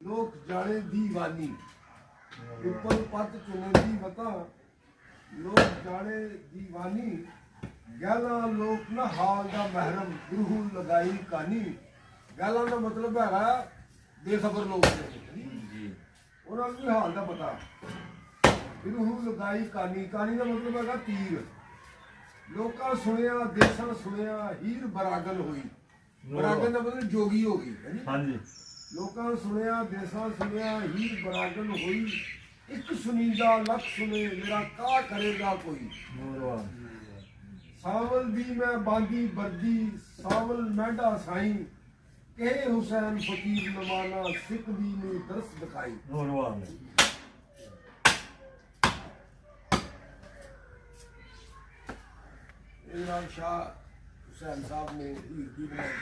ਲੋਕ ਜਾਣੇ ਦੀਵਾਨੀ ਉੱਪਰ ਪੱਤ ਚੁਣੇ ਦੀ ਵਤਾ ਲੋਕ ਜਾਣੇ ਦੀਵਾਨੀ ਗਾਲਾਂ ਲੋਕ ਨਾ ਹਾਲ ਦਾ ਮਹਿਰਮ ਗੁਰੂ ਲਗਾਈ ਕਾਨੀ। ਗਾਲਾਂ ਦਾ ਮਤਲਬ ਹੈਗਾ ਬੇਖਬਰ ਲੋਕ ਨੇ ਉਹਨਾਂ ਨੂੰ ਹਾਲ ਦਾ ਪਤਾ। ਗੁਰੂ ਲਗਾਈ ਕਾਨੀ, ਕਾਨੀ ਦਾ ਮਤਲਬ ਹੈਗਾ ਤੀਰ। ਲੋਕਾਂ ਸੁਣਿਆ ਦੇਸਾਂ ਸੁਣਿਆ ਹੀਰ ਬਰਾਗਲ ਹੋਈ। ਬਰਾਗਲ ਦਾ ਮਤਲਬ ਜੋਗੀ ਹੋ ਗਈ। ਹਾਂਜੀ, ਲੋਕਾਂ ਸੁਣਿਆ ਦੇਸਾਂ ਸੁਣਿਆ ਹੀਰ ਬਰਾਗਲ ਹੋਈ। ਇੱਕ ਸੁਨੀਦਾ ਲੱਖ ਸੁਣੇ ਮੇਰਾ ਕਾ ਕਰੇਗਾ ਕੋਈ। ਸਾਵਲ ਦੀ ਮੈਂ ਬਾਂਦੀ ਵਰਦੀ ਸਾਵਲ ਮਹਿੰਡਾ ਸਾਈ ਕਹੇ ਹੁਸੈਨ ਫਕੀਰ ਨਵਾਨਾ ਸਿੱਖ ਦੀ ਨੂੰ ਦਰਸ ਦਿਖਾਈ। ਇਮਰਾਨ ਸ਼ਾਹ ਹੁਸੈਨ ਸਾਹਿਬ ਨੇ ਹੀਰ ਦੀ ਬਣਾਈ।